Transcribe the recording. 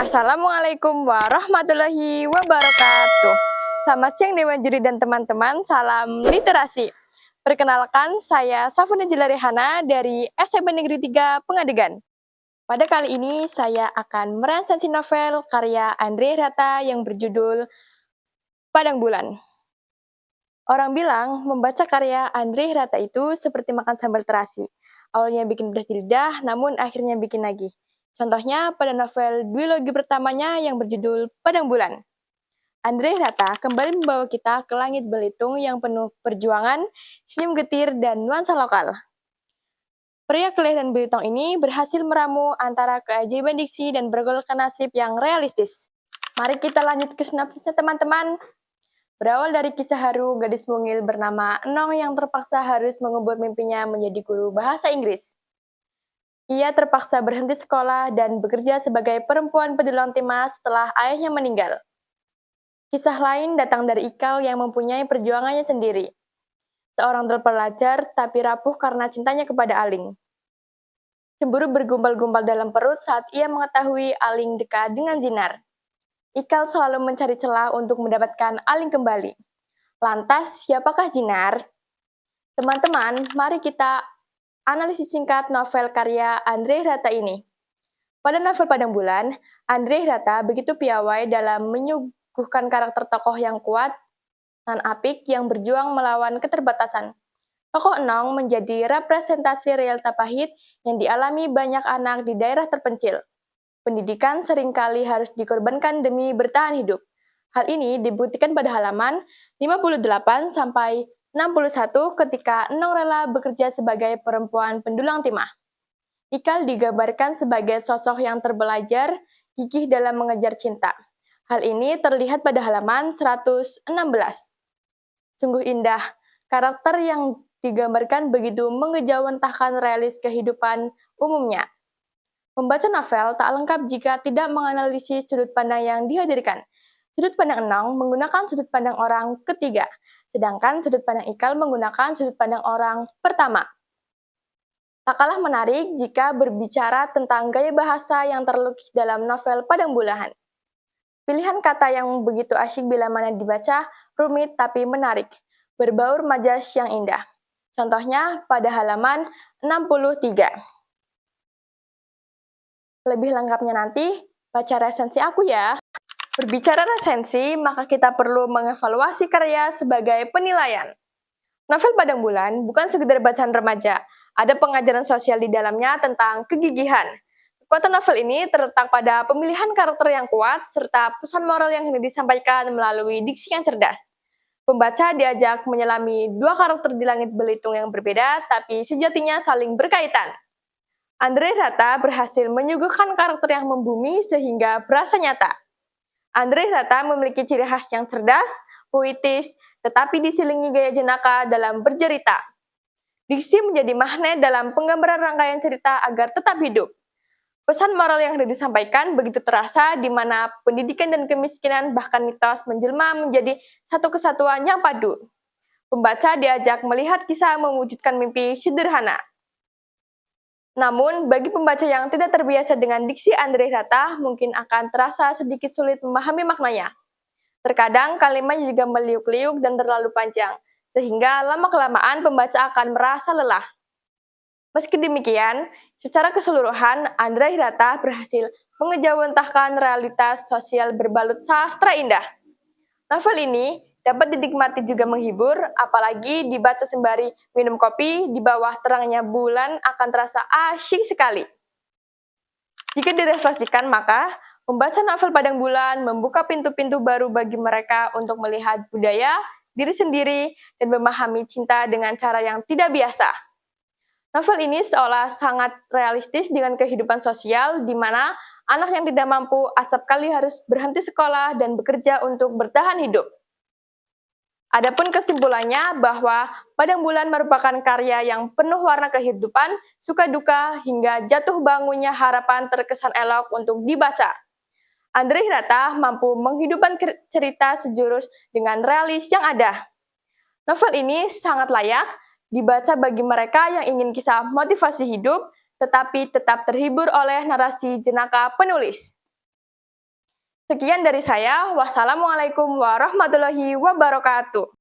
Assalamualaikum warahmatullahi wabarakatuh. Selamat siang Dewa Juri dan teman-teman, salam literasi. Perkenalkan, saya Safuna Jilarihana dari SMP Negeri 3 Pengadegan. Pada kali ini, saya akan meresensi novel karya Andre Rata yang berjudul Padang Bulan. Orang bilang, membaca karya Andre Rata itu seperti makan sambal terasi. Awalnya bikin pedas di lidah, namun akhirnya bikin nagih. Contohnya pada novel duologi pertamanya yang berjudul Padang Bulan. Andre Rata kembali membawa kita ke langit Belitung yang penuh perjuangan, senyum getir, dan nuansa lokal. Pria kelahiran Belitung ini berhasil meramu antara keajaiban diksi dan bergolkan nasib yang realistis. Mari kita lanjut ke sinopsisnya teman-teman. Berawal dari kisah haru gadis mungil bernama Enong yang terpaksa harus mengubur mimpinya menjadi guru bahasa Inggris. Ia terpaksa berhenti sekolah dan bekerja sebagai perempuan pendulang timah setelah ayahnya meninggal. Kisah lain datang dari Ikal yang mempunyai perjuangannya sendiri. Seorang terpelajar tapi rapuh karena cintanya kepada Aling. Cemburu bergumpal-gumpal dalam perut saat ia mengetahui Aling dekat dengan Zinar. Ikal selalu mencari celah untuk mendapatkan Aling kembali. Lantas, siapakah Zinar? Teman-teman, mari kita analisis singkat novel karya Andre Rata ini. Pada novel Padang Bulan, Andre Rata begitu piawai dalam menyuguhkan karakter tokoh yang kuat dan apik yang berjuang melawan keterbatasan. Tokoh Enong menjadi representasi realita pahit yang dialami banyak anak di daerah terpencil. Pendidikan seringkali harus dikorbankan demi bertahan hidup. Hal ini dibuktikan pada halaman 58 sampai 61 ketika Enong rela bekerja sebagai perempuan pendulang timah. Ikal digambarkan sebagai sosok yang terbelajar, gigih dalam mengejar cinta. Hal ini terlihat pada halaman 116. Sungguh indah, karakter yang digambarkan begitu mengejawantahkan realis kehidupan umumnya. Membaca novel tak lengkap jika tidak menganalisis sudut pandang yang dihadirkan. Sudut pandang Enong menggunakan sudut pandang orang ketiga, sedangkan sudut pandang Ikal menggunakan sudut pandang orang pertama. Tak kalah menarik jika berbicara tentang gaya bahasa yang terlukis dalam novel Padang Bulan. Pilihan kata yang begitu asyik bila mana dibaca, rumit tapi menarik, berbaur majas yang indah. Contohnya pada halaman 63. Lebih lengkapnya nanti, baca resensi aku ya. Berbicara resensi, maka kita perlu mengevaluasi karya sebagai penilaian. Novel Padang Bulan bukan sekedar bacaan remaja, ada pengajaran sosial di dalamnya tentang kegigihan. Kekuatan novel ini terletak pada pemilihan karakter yang kuat, serta pesan moral yang hendak disampaikan melalui diksi yang cerdas. Pembaca diajak menyelami dua karakter di langit Belitung yang berbeda, tapi sejatinya saling berkaitan. Andre Rata berhasil menyuguhkan karakter yang membumi sehingga berasa nyata. Andre Rata memiliki ciri khas yang cerdas, puitis, tetapi diselingi gaya jenaka dalam bercerita. Diksi menjadi magnet dalam penggambaran rangkaian cerita agar tetap hidup. Pesan moral yang disampaikan begitu terasa di mana pendidikan dan kemiskinan bahkan mitos menjelma menjadi satu kesatuan yang padu. Pembaca diajak melihat kisah mewujudkan mimpi sederhana. Namun, bagi pembaca yang tidak terbiasa dengan diksi Andre Rata, mungkin akan terasa sedikit sulit memahami maknanya. Terkadang kalimatnya juga meliuk-liuk dan terlalu panjang, sehingga lama-kelamaan pembaca akan merasa lelah. Meski demikian, secara keseluruhan, Andre Rata berhasil mengejawantahkan realitas sosial berbalut sastra indah. Novel ini dapat dinikmati juga menghibur, apalagi dibaca sembari minum kopi di bawah terangnya bulan akan terasa asyik sekali. Jika direfleksikan, maka membaca novel Padang Bulan membuka pintu-pintu baru bagi mereka untuk melihat budaya, diri sendiri, dan memahami cinta dengan cara yang tidak biasa. Novel ini seolah sangat realistis dengan kehidupan sosial, di mana anak yang tidak mampu acap kali harus berhenti sekolah dan bekerja untuk bertahan hidup. Adapun kesimpulannya bahwa Padang Bulan merupakan karya yang penuh warna kehidupan, suka duka, hingga jatuh bangunnya harapan terkesan elok untuk dibaca. Andre Hirata mampu menghidupkan cerita sejurus dengan realis yang ada. Novel ini sangat layak dibaca bagi mereka yang ingin kisah motivasi hidup, tetapi tetap terhibur oleh narasi jenaka penulis. Sekian dari saya. Wassalamualaikum warahmatullahi wabarakatuh.